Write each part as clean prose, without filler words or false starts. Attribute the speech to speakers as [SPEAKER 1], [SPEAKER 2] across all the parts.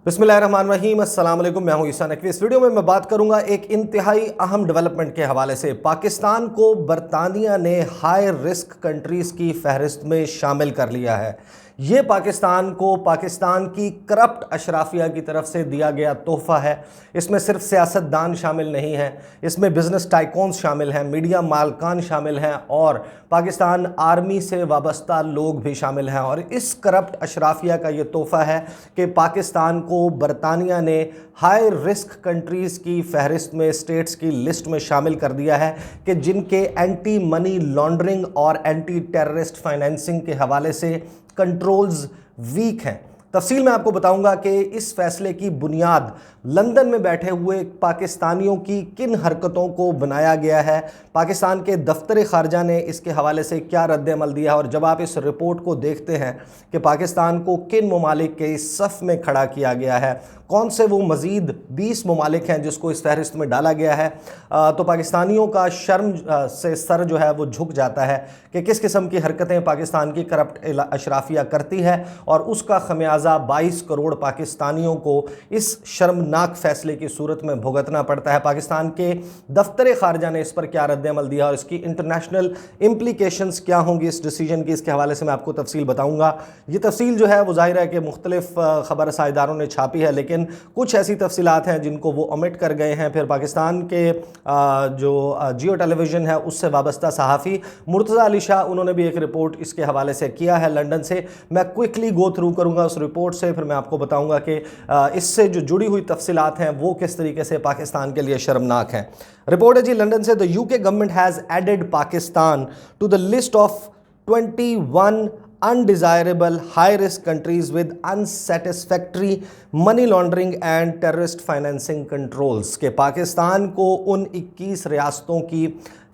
[SPEAKER 1] बिस्मिल्लाहिर्रहमानिर्रहीम, अस्सलाम वालेकुम। मैं हूं ईसा नकवी। इस वीडियो में मैं बात करूंगा एक इंतहाई अहम डेवलपमेंट के हवाले से। पाकिस्तान को बरतानिया ने हाई रिस्क कंट्रीज़ की फहरिस्त में शामिल कर लिया है। ये पाकिस्तान को पाकिस्तान की करप्ट अशराफिया की तरफ से दिया गया तोहफ़ा है। इसमें सिर्फ सियासतदान शामिल नहीं हैं, इसमें बिज़नेस टाइकॉन्स शामिल हैं, मीडिया मालकान शामिल हैं और पाकिस्तान आर्मी से वाबस्ता लोग भी शामिल हैं। और इस करप्ट अशराफिया का ये तोहफ़ा है कि पाकिस्तान को बरतानिया ने हाई रिस्क कंट्रीज़ की फहरिस्त में, स्टेट्स की लिस्ट में शामिल कर दिया है कि जिनके एंटी मनी लॉन्ड्रिंग और एंटी टेररिस्ट फाइनेंसिंग के हवाले से कंट्रोल्स वीक हैं। तफसील मैं आपको बताऊंगा कि इस फैसले की बुनियाद लंदन में बैठे हुए पाकिस्तानियों की किन हरकतों को बनाया गया है, पाकिस्तान के दफ्तर ख़ारजा ने इसके हवाले से क्या रद्द-ए-अमल दिया और जब आप इस रिपोर्ट को देखते हैं कि पाकिस्तान को किन ममालिक के इस सफ़ में खड़ा किया गया है, कौन से वो मज़ीद 20 ममालिक हैं जिसको इस फहरिस्त में डाला गया है, तो पाकिस्तानियों का शर्म से सर जो है वो झुक जाता है कि किस किस्म की हरकतें पाकिस्तान की करप्ट अशराफिया करती है और उसका खमियाजा 22 करोड़ पाकिस्तानियों को इस शर्मनाक फैसले की सूरत में भुगतना पड़ता है। पाकिस्तान के दफ्तर ख़ारजा ने इस पर क्या रद्द-ए-अमल दिया और इसकी इंटरनेशनल इम्प्लीकेशंस क्या होंगी इस डिसीजन की, इसके हवाले से मैं आपको तफसील बताऊँगा। ये तफसील जो है वो ज़ाहिर है कि मुख्तलिफ ख़बर साइदारों ने छापी है, लेकिन कुछ ऐसी तफसीलात हैं जिनको वो ओमिट कर गए हैं। फिर पाकिस्तान के जो जियो टेलीविज़न है उससे वाबस्ता सहाफ़ी मुर्तज़ा अली शाह, उन्होंने भी एक रिपोर्ट इसके हवाले से किया है लंदन से। मैं क्विकली गो थ्रू करूँगा उस रिपोर्ट से, फिर मैं आपको बताऊँगा कि इससे जो जुड़ी हुई तफसीलात हैं वो किस तरीके से पाकिस्तान के लिए शर्मनाक हैं। रिपोर्ट है जी लंदन से। The UK government has added Pakistan to the list of 21 undesirable high-risk countries with unsatisfactory money laundering and terrorist financing controls के पाकिस्तान को उन 21 रियासतों की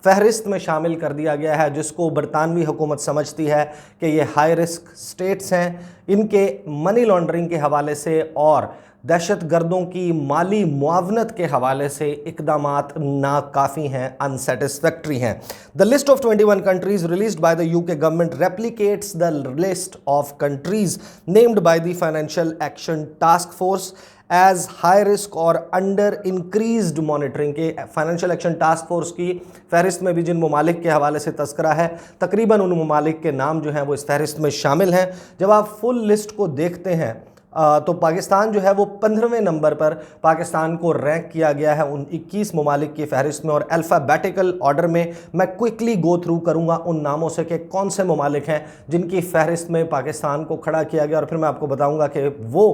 [SPEAKER 1] फहरिस्त में शामिल कर दिया गया है जिसको बरतानवी हुकूमत समझती है कि ये हाई रिस्क स्टेट्स हैं, इनके मनी लॉन्ड्रिंग के हवाले से और दहशत गर्दों की माली मुआवनत के हवाले से इकदामात नाकाफ़ी हैं, अनसेटिस्फैक्ट्री हैं। The list of 21 countries released by the UK government replicates the list of countries named by the financial action task force as high risk और अंडर इंक्रीज्ड मॉनिटरिंग के फाइनेंशियल एक्शन टास्क फोर्स की फहरिस्त में भी जिन ममालिक के हवाले से तस्करा है, तकरीबन उन ममालिक के नाम जो हैं वो इस फहरिस्त में शामिल हैं। जब आप फुल लिस्ट को देखते हैं तो पाकिस्तान जो है वो 15वें नंबर पर पाकिस्तान को रैंक किया गया है उन 21 ममालिक की फहरिस्त में। और अल्फ़ाबेटिकल ऑर्डर में मैं क्विकली गो थ्रू करूँगा उन नामों से कि कौन से ममालिक हैं जिनकी फहरिस्त में पाकिस्तान को खड़ा किया गया और फिर मैं आपको बताऊँगा कि वो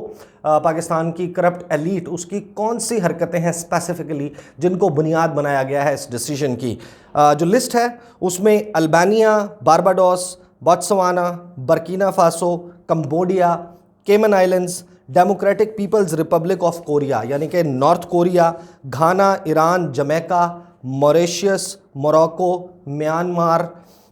[SPEAKER 1] पाकिस्तान की करप्ट एलीट, उसकी कौन सी हरकतें हैं स्पेसिफिकली जिनको बुनियाद बनाया गया है इस डिसीजन की। जो लिस्ट है उसमें Albania, Barbados, Botswana, Burkina Faso, Cambodia, Cayman Islands, Democratic People's Republic of Korea यानी कि North Korea, Ghana, Iran, Jamaica, Mauritius, Morocco, Myanmar,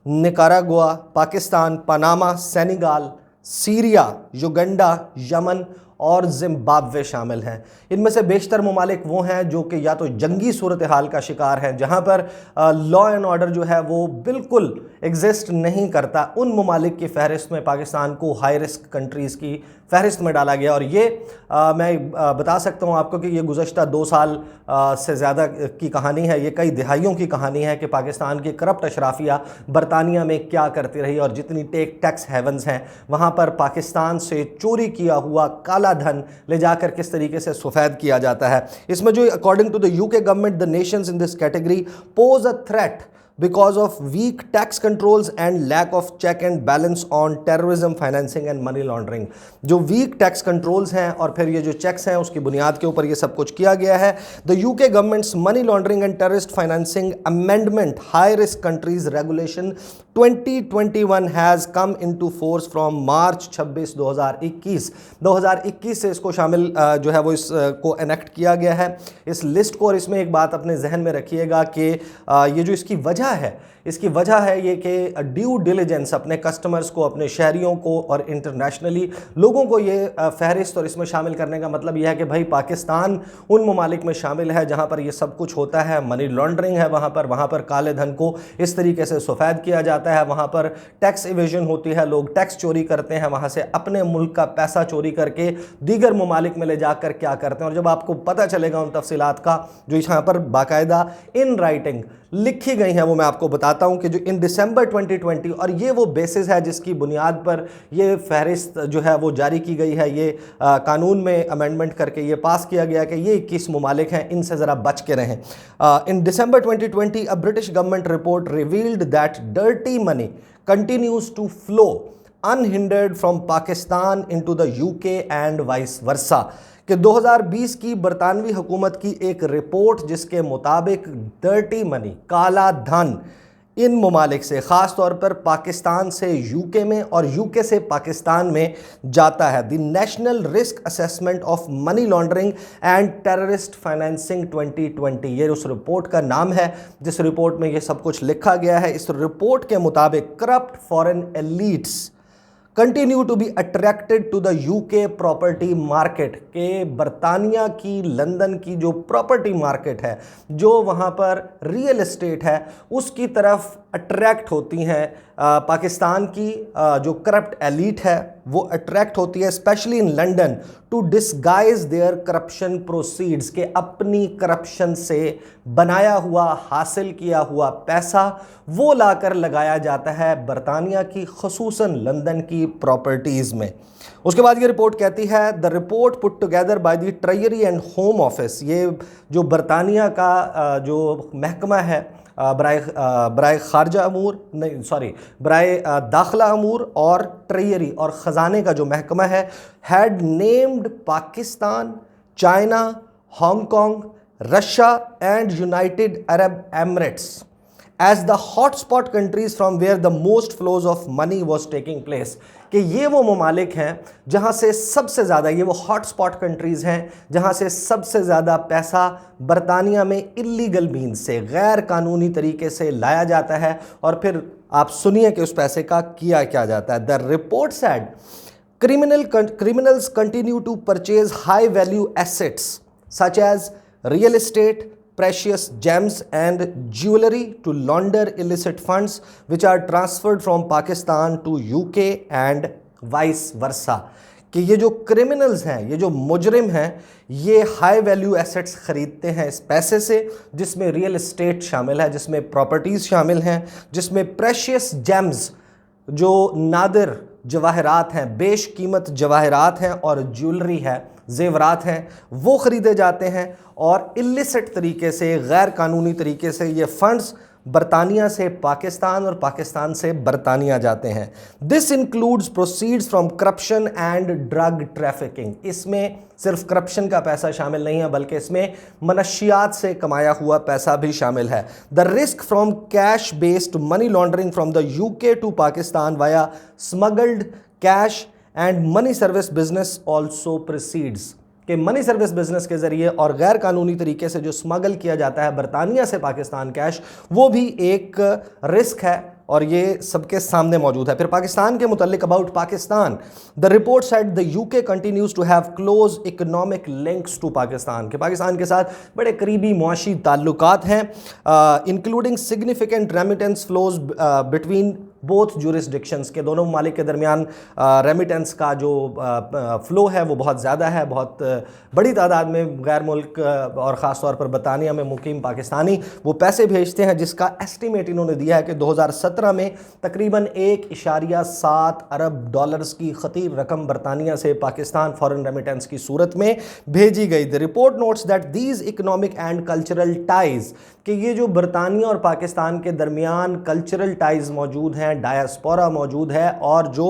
[SPEAKER 1] Nicaragua, Pakistan, Panama, Senegal, Syria, Uganda, Yemen और जिम्बाब्वे शामिल हैं। इनमें से बेशतर ममालिक वो हैं जो कि या तो जंगी सूरत हाल का शिकार हैं, जहाँ पर लॉ एंड ऑर्डर जो है वो बिल्कुल एग्जिस्ट नहीं करता। उन ममालिक की फहरिस्त में पाकिस्तान को हाई रिस्क कंट्रीज़ की फहरिस्त में डाला गया। और ये मैं बता सकता हूँ आपको कि ये गुज़श्ता 2 साल से ज़्यादा की कहानी है, ये कई दिहाइयों की कहानी है कि पाकिस्तान की करप्ट अशराफिया बरतानिया में क्या करती रही और जितनी टैक्स हेवन्स हैं वहाँ पर पाकिस्तान से चोरी किया हुआ काला धन ले जाकर किस तरीके से सफ़ेद किया जाता है। इसमें जो according to the UK government the nations in this category pose a threat because of weak tax controls and lack of check and balance on terrorism financing and money laundering। जो weak tax controls हैं और फिर ये जो checks हैं उसकी बुनियाद के ऊपर ये सब कुछ किया गया है। The UK government's money laundering and terrorist financing amendment high risk countries regulation 2021 has come into force from March 26 2021 से इसको शामिल जो है वो इसको एनेक्ट किया गया है इस लिस्ट को। और इसमें एक बात अपने जहन में रखिएगा कि ये जो इसकी वजह है, इसकी वजह है ये कि ड्यू डिलिजेंस अपने कस्टमर्स को, अपने शहरियों को और इंटरनेशनली लोगों को ये फहरिस्त और इसमें शामिल करने का मतलब यह है कि भाई पाकिस्तान उन ममालिक में शामिल है जहाँ पर ये सब कुछ होता है, मनी लॉन्ड्रिंग है वहाँ पर काले धन को इस तरीके से सफ़ेद किया जाता है, वहाँ पर टैक्स इवेजन होती है, लोग टैक्स चोरी करते हैं, वहाँ से अपने मुल्क का पैसा चोरी करके दीगर ममालिक में ले जाकर क्या करते हैं। और जब आपको पता चलेगा उन तफसीलात का जो यहाँ पर बाकायदा इन राइटिंग लिखी गई हैं, वो मैं आपको बताता हूं कि जो इन दिसंबर 2020, और ये वो बेसिस है जिसकी बुनियाद पर ये फहरिस्त जो है वो जारी की गई है, ये कानून में अमेंडमेंट करके ये पास किया गया कि ये 21 ममालिक हैं, इनसे ज़रा बच के रहें। In December 2020 a British government report revealed that dirty money continues to flow unhindered from Pakistan into the UK and vice versa, कि 2020 की बरतानवी हुकूमत की एक रिपोर्ट जिसके मुताबिक डर्टी मनी, काला धन इन ममालिक से, ख़ास तौर पर पाकिस्तान से यूके में और यूके से पाकिस्तान में जाता है। The national risk assessment of money laundering and terrorist financing 2020, ये उस रिपोर्ट का नाम है जिस रिपोर्ट में ये सब कुछ लिखा गया है। इस रिपोर्ट के मुताबिक corrupt foreign elites continue to be attracted to the UK property market, के बरतानिया की, लंदन की जो प्रॉपर्टी मार्केट है, जो वहाँ पर रियल एस्टेट है, उसकी तरफ अट्रैक्ट होती हैं पाकिस्तान की जो करप्ट एलीट है वो अट्रैक्ट होती है, specially in London, to disguise their corruption proceeds, के अपनी करप्शन से बनाया हुआ, हासिल किया हुआ पैसा वो लाकर लगाया जाता है बरतानिया की, खसूसन लंदन की प्रॉपर्टीज़ में। उसके बाद ये रिपोर्ट कहती है, the report put together by the treasury and home office, ये जो बरतानिया का जो महकमा है बराए खारजा अमूर, नहीं सॉरी, बराए दाखिला अमूर और ट्रेजरी और ख़जाने का जो महकमा है, had named Pakistan, China, Hong Kong, Russia and United Arab Emirates as the hotspot countries from where the most flows of money was taking place, कि ये वो ममालिक हैं जहाँ से सबसे ज़्यादा, ये वो हॉटस्पॉट कंट्रीज़ हैं जहाँ से सबसे ज़्यादा पैसा बरतानिया में इल्लीगल मीन्स से, गैर कानूनी तरीके से लाया जाता है, और फिर आप सुनिए कि उस पैसे का किया क्या जाता है। The report said criminals continue to purchase high value assets such as real estate, precious gems and jewelry to launder illicit funds which are transferred from Pakistan to UK and vice versa, कि ये जो criminals हैं, ये जो मुजरिम हैं, ये high value assets ख़रीदते हैं इस पैसे से, जिसमें रियल एस्टेट शामिल है, जिसमें प्रॉपर्टीज़ शामिल हैं, जिसमें प्रेशियस जेम्स जो नादिर जवाहरात हैं, बेशकीमत जवाहरात हैं और ज्वेलरी है, जेवरात हैं, वो ख़रीदे जाते हैं, और इल्लिसिट तरीके से, गैर कानूनी तरीके से ये फ़ंड्स बरतानिया से पाकिस्तान और पाकिस्तान से बरतानिया जाते हैं। This includes proceeds from corruption and drug trafficking, इसमें सिर्फ करप्शन का पैसा शामिल नहीं है बल्कि इसमें मनशियात से कमाया हुआ पैसा भी शामिल है। The risk from cash based money laundering from the UK to Pakistan via smuggled cash and money service business also proceeds, कि मनी सर्विस बिजनेस के ज़रिए और गैर कानूनी तरीके से जो स्मगल किया जाता है बरतानिया से पाकिस्तान कैश, वो भी एक रिस्क है और ये सबके सामने मौजूद है। फिर पाकिस्तान के मुतल्लिक about Pakistan, the report said the UK continues to have close economic links to Pakistan, के पाकिस्तान के साथ बड़े करीबी मुआशी ताल्लुकात हैं, including significant remittance flows between both jurisdictions, के दोनों ममालिक के दरमियान रेमिटेंस का जो फ़्लो है वो बहुत ज़्यादा है, बहुत बड़ी तादाद में गैर मुल्क और ख़ास तौर पर बरतानिया में मुकीम पाकिस्तानी वो पैसे भेजते हैं, जिसका एस्टीमेट इन्होंने दिया है कि 2017 में तकरीबन 1.7 अरब डॉलर्स की खतीर रकम बरतानिया से पाकिस्तान फॉरेन रेमिटेंस की सूरत में भेजी गई। The report notes that these economic and cultural ties, कि ये जो बरतानिया और पाकिस्तान के दरमियान कल्चरल टाइज़ मौजूद हैं, हैं, डायस्पोरा मौजूद है और जो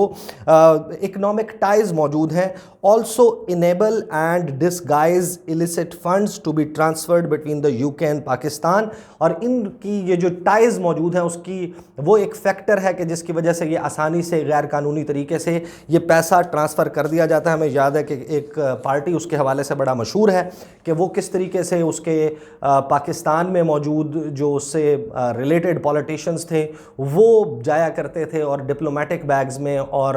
[SPEAKER 1] इकोनॉमिक टाइज मौजूद हैं, also enable and disguise illicit funds to be transferred between the UK and Pakistan. और इनकी ये जो टाइज मौजूद हैं उसकी वो एक फैक्टर है कि जिसकी वजह से ये आसानी से गैर कानूनी तरीके से ये पैसा ट्रांसफ़र कर दिया जाता है। हमें याद है कि एक पार्टी उसके हवाले से बड़ा मशहूर है कि वो किस तरीके से उसके पाकिस्तान में मौजूद जो उससे रिलेटेड पॉलिटिशियंस थे वो जाया करते थे और डिप्लोमेटिक बैग्स में और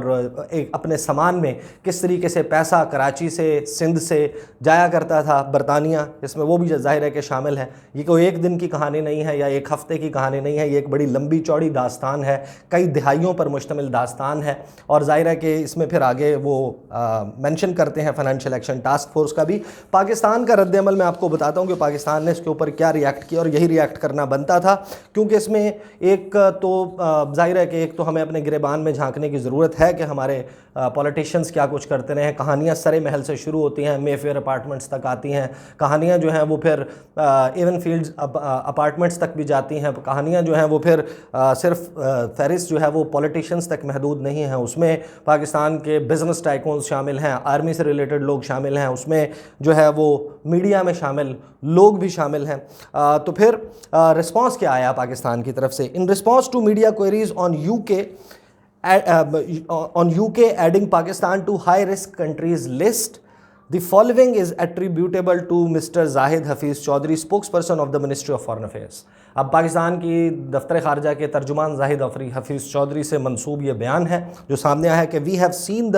[SPEAKER 1] एक अपने सामान में किस तरीके से पैसा कराची से, सिंध से जाया करता था बरतानिया। इसमें वो भी जाहिर है कि शामिल है। ये कोई एक दिन की कहानी नहीं है या एक हफ्ते की कहानी नहीं है, ये एक बड़ी लंबी चौड़ी दास्तान है, कई दिहाइयों पर मुश्तमिल दास्तान है। और जाहिर है कि इसमें फिर आगे वो मेंशन करते हैं फाइनेंशियल एक्शन टास्क फोर्स का भी। पाकिस्तान का रद्द-ए-अमल मैं आपको बताता हूँ कि पाकिस्तान ने इसके ऊपर क्या रिएक्ट किया और यही रिएक्ट करना बनता था, क्योंकि इसमें एक तो जाहिर है कि एक तो हमें अपने गिरेबान में झांकने की ज़रूरत है कि हमारे पॉलिटिशियंस क्या कुछ करते रहे हैं। कहानियाँ सरे महल से शुरू होती हैं, मेफेयर अपार्टमेंट्स तक आती हैं, कहानियाँ जो हैं वो फिर एवन फील्ड्स अपार्टमेंट्स तक भी जाती हैं। कहानियाँ जो हैं वो फिर सिर्फ फहरिस्त जो है वो पॉलिटिशियंस तक महदूद नहीं है, उसमें पाकिस्तान के बिजनेस टाइकून्स शामिल हैं, आर्मी से रिलेटेड लोग शामिल हैं, उसमें जो है वो मीडिया में शामिल लोग भी शामिल हैं। तो फिर रिस्पांस क्या आया पाकिस्तान की तरफ से? In response to media queries on UK adding Pakistan to high risk countries list, the following is attributable to Mr. Zahid Hafiz Chaudhry, spokesperson of the Ministry of Foreign Affairs। अब पाकिस्तान की दफ्तर खारजा के तर्जुमान जाहिद हफीज़ चौधरी से मंसूब ये बयान है जो सामने आया है कि we have seen the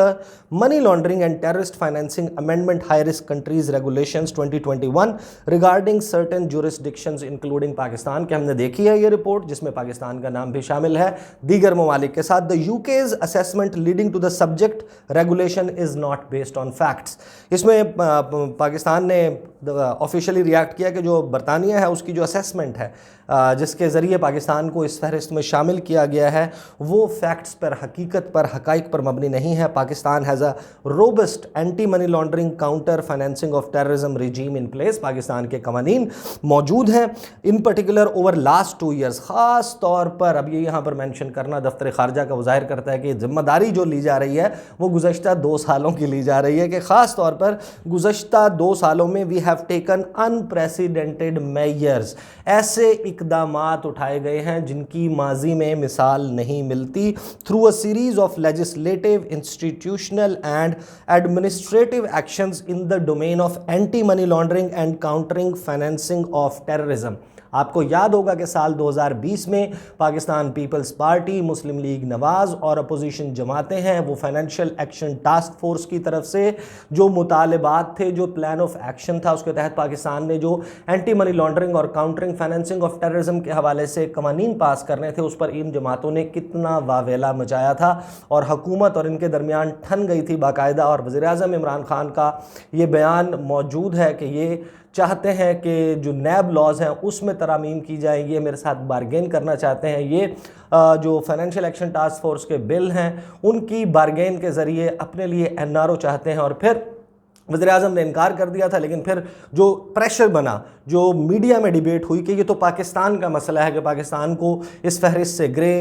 [SPEAKER 1] money laundering and terrorist financing amendment high risk countries regulations 2021 regarding certain jurisdictions including Pakistan. के हमने देखी है ये रिपोर्ट जिसमें पाकिस्तान का नाम भी शामिल है दीगर ममालिक के साथ। The UK's assessment leading to the subject regulation is not based on facts. इसमें पाकिस्तान ने ऑफिशियली रिएक्ट किया कि जो बरतानिया है उसकी जो असेसमेंट है जिसके ज़रिए पाकिस्तान को इस फहरिस्त में शामिल किया गया है वो फैक्ट्स पर, हकीकत पर, हकाइक पर मबनी नहीं है। Pakistan has a robust anti money laundering counter financing of terrorism regime in place. Pakistan के कवानीन मौजूद हैं इन पर्टिकुलर ओवर लास्ट 2 ईयर्स। ख़ास तौर पर अब ये यहाँ पर मेंशन करना दफ्तर खारजा का वो जाहिर करता है कि जिम्मेदारी जो ली जा रही है वो गुज़श्ता 2 सालों की ली जा रही है कि ख़ास तौर पर गुज़श्ता 2 सालों में we have taken unprecedented measures. ऐसे इक़दामात उठाए गए हैं जिनकी माजी में मिसाल नहीं मिलती through a series of legislative, institutional and administrative actions in the domain of anti money laundering and countering financing of terrorism. आपको याद होगा कि साल 2020 में पाकिस्तान पीपल्स पार्टी, मुस्लिम लीग नवाज़ और अपोजिशन जमातें हैं वो फाइनेंशियल एक्शन टास्क फोर्स की तरफ से जो मुतालबात थे, जो प्लान ऑफ एक्शन था उसके तहत पाकिस्तान ने जो एंटी मनी लॉन्ड्रिंग और काउंटरिंग फाइनेंसिंग ऑफ टेररिज्म के हवाले से कवानीन पास करने थे, उस पर इन जमातों ने कितना वावेला मचाया था और हुकूमत और इनके दरमियान ठन गई थी बाकायदा। और वज़ीर-ए-आज़म इमरान खान का ये बयान मौजूद है कि ये चाहते हैं कि जो नैब लॉज हैं उसमें तरामीम की जाए, ये मेरे साथ बारगेन करना चाहते हैं। ये जो फाइनेंशियल एक्शन टास्क फोर्स के बिल हैं उनकी बारगेन के ज़रिए अपने लिए NRO चाहते हैं। और फिर वज़ीर-ए-आज़म ने इनकार कर दिया था, लेकिन फिर जो प्रेशर बना, जो मीडिया में डिबेट हुई कि ये तो पाकिस्तान का मसला है कि पाकिस्तान को इस फहरिस्त से ग्रे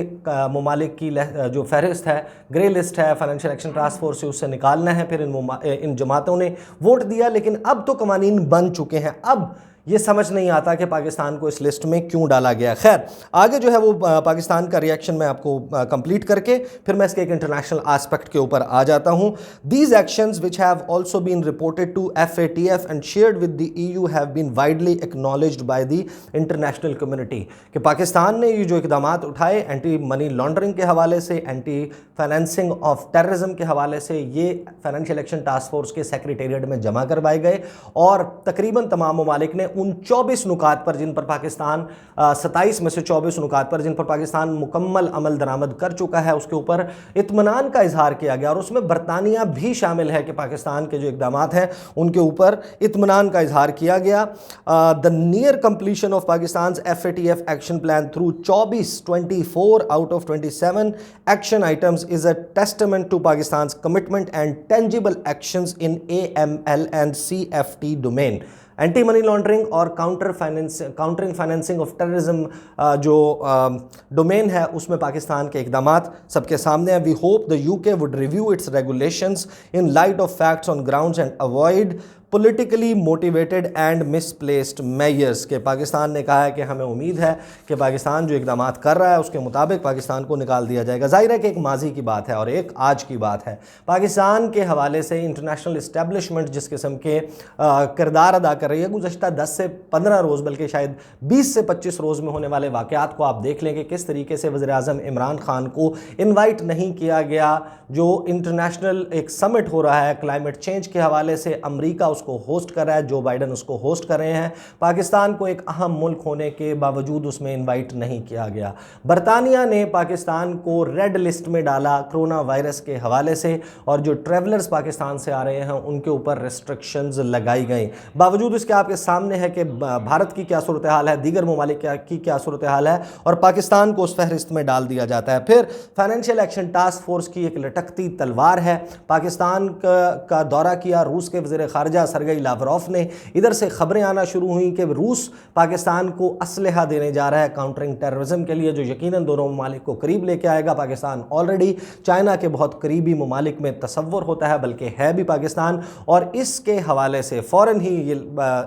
[SPEAKER 1] ममालिक की जो फहरिस्त है, ग्रे लिस्ट है फाइनेंशियल एक्शन टास्क फोर्स से, उससे निकालना है। फिर इन जमातों ने वोट दिया, लेकिन अब तो कवानीन बन चुके हैं। अब ये समझ नहीं आता कि पाकिस्तान को इस लिस्ट में क्यों डाला गया। खैर आगे जो है वो पाकिस्तान का रिएक्शन मैं आपको कंप्लीट करके फिर मैं इसके एक इंटरनेशनल एस्पेक्ट के ऊपर आ जाता हूँ। These actions which have also been reported to FATF and shared with the EU have been widely acknowledged by the international community. कि पाकिस्तान ने ये जो इक़दामात उठाए एंटी मनी लॉन्ड्रिंग के हवाले से, एंटी फाइनेंसिंग ऑफ टेररिज्म के हवाले से, ये फाइनेंशियल एक्शन टास्क फोर्स के सेक्रेटेरिएट में जमा करवाए गए और तकरीबन तमाम ममालिक ने उन 24 नुकात पर जिन पर पाकिस्तान 27 में से 24 नुकात पर जिन पर पाकिस्तान मुकम्मल अमल दरामद कर चुका है उसके ऊपर इत्मीनान का इजहार किया गया। और उसमें बरतानिया भी शामिल है कि पाकिस्तान के जो इक़दामात हैं उनके ऊपर इत्मीनान का इजहार किया गया। The near completion of Pakistan FATF action plan through 24 out of 27 action items is a testament to Pakistan commitment and tangible actions in AML and CFT domain. Anti money laundering और काउंटरिंग फाइनेंसिंग ऑफ टेररिज्म जो domain है उसमें पाकिस्तान के इकदामात सबके सामने हैं। We hope the UK would review its regulations in light of facts on grounds and avoid politically motivated and misplaced measures. के पाकिस्तान ने कहा है कि हमें उम्मीद है कि पाकिस्तान जो इकदामात कर रहा है उसके मुताबिक पाकिस्तान को निकाल दिया जाएगा। जाहिर है कि एक माजी की बात है और एक आज की बात है। पाकिस्तान के हवाले से इंटरनेशनल इस्टेब्लिशमेंट जिस किस्म के किरदार अदा कर रही है, गुज़श्ता 10 से 15 रोज़ बल्कि शायद 20 से 25 रोज़ में होने वाले वाक़यात को आप देख लें कि किस तरीके से वज़ीर-ए-आज़म इमरान खान को इन्वाइट नहीं किया गया। जो इंटरनेशनल एक समिट हो रहा है क्लाइमेट चेंज के हवाले से, अमरीका उसको होस्ट कर रहा है, जो बाइडन उसको होस्ट कर रहे हैं। पाकिस्तान को एक अहम मुल्क होने के बावजूद उसमें इनवाइट नहीं किया गया। बरतानिया ने पाकिस्तान को रेड लिस्ट में डाला कोरोना वायरस के हवाले से, और जो ट्रैवलर्स पाकिस्तान से आ रहे हैं उनके ऊपर रिस्ट्रिक्शंस लगाई गई। बावजूद इसके आपके सामने है कि भारत की क्या सूरत हाल है, दीगर ममालिक की क्या सूरत हाल है, और पाकिस्तान को उस फहरिस्त में डाल दिया जाता है। फिर फाइनेंशियल एक्शन टास्क फोर्स की एक लटकती तलवार है। पाकिस्तान का दौरा किया रूस के वज़ीर ख़ारजा सरगई लावरोफ ने। इधर से खबरें आना शुरू हुई कि रूस पाकिस्तान को असलहा देने जा रहा है काउंटरिंग टेररिज्म के लिए, जो यकीनन दोनों ममालिक को करीब लेके आएगा। पाकिस्तान ऑलरेडी चाइना के बहुत करीबी ममालिक में तसव्वुर होता है, बल्कि है भी पाकिस्तान, और इसके हवाले से फ़ौरन ही ये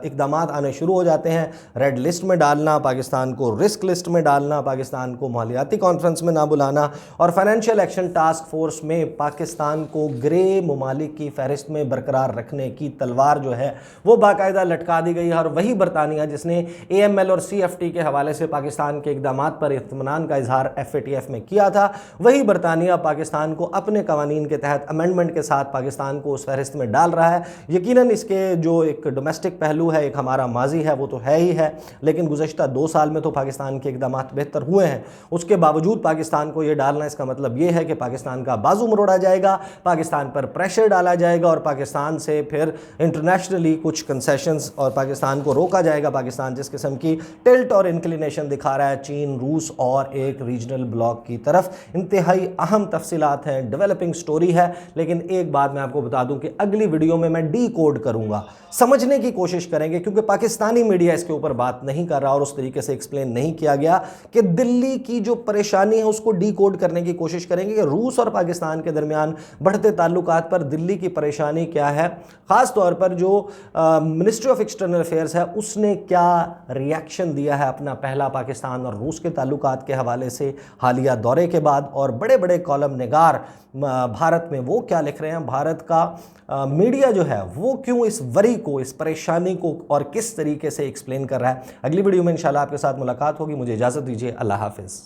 [SPEAKER 1] इक़दाम आने शुरू हो जाते हैं। रेड लिस्ट में डालना, पाकिस्तान को रिस्क लिस्ट में डालना, पाकिस्तान को मालियाती कॉन्फ्रेंस में ना बुलाना, और फाइनेंशियल एक्शन टास्क फोर्स में पाकिस्तान को ग्रे ममालिक की फहरिस्त में बरकरार रखने की तलवार जो है वो बाकायदा लटका दी गई है। और वही बरतानिया जिसने AML और CFT के हवाले से पाकिस्तान के इक़दामात पर इत्मीनान का इजहार FATF में किया था, वही बरतानिया पाकिस्तान को अपने कवानीन के तहत अमेंडमेंट के साथ पाकिस्तान को उस फहरिस्त में डाल रहा है। यकीनन इसके जो एक डोमेस्टिक पहलू है, एक हमारा माजी है, वो तो है ही है, लेकिन गुज़श्ता 2 साल में तो पाकिस्तान के इक़दामात बेहतर हुए हैं। उसके बावजूद पाकिस्तान को ये डालना, इसका मतलब ये है कि पाकिस्तान का बाजू मरोड़ा जाएगा, पाकिस्तान पर प्रेशर डाला जाएगा, और पाकिस्तान से फिर इंटरनेशनली कुछ कंसेशंस और पाकिस्तान को रोका जाएगा। पाकिस्तान जिस किस्म की टिल्ट और इंक्लिनेशन दिखा रहा है चीन, रूस और एक रीजनल ब्लॉक की तरफ, इंतहाई अहम तफसीलात हैं, डेवलपिंग स्टोरी है। लेकिन एक बात मैं आपको बता दूं कि अगली वीडियो में मैं डी कोड करूंगा, समझने की कोशिश करेंगे, क्योंकि पाकिस्तानी मीडिया इसके ऊपर बात नहीं कर रहा और उस तरीके से एक्सप्लेन नहीं किया गया कि दिल्ली की जो परेशानी है उसको डी कोड करने की कोशिश करेंगे कि रूस और पाकिस्तान के दरमियान बढ़ते ताल्लुकात पर दिल्ली की परेशानी क्या है, ख़ास तौर पर जो मिनिस्ट्री ऑफ एक्सटर्नल अफेयर्स है उसने क्या रिएक्शन दिया है अपना पहला पाकिस्तान और रूस के ताल्लुकात के हवाले से हालिया दौरे के बाद, और बड़े बड़े कॉलम निगार भारत में वो क्या लिख रहे हैं, भारत का मीडिया जो है वो क्यों इस वरी को, इस परेशानी को और किस तरीके से एक्सप्लेन कर रहा है। अगली वीडियो में इंशाल्लाह आपके साथ मुलाकात होगी। मुझे इजाज़त दीजिए। अल्लाह हाफिज़।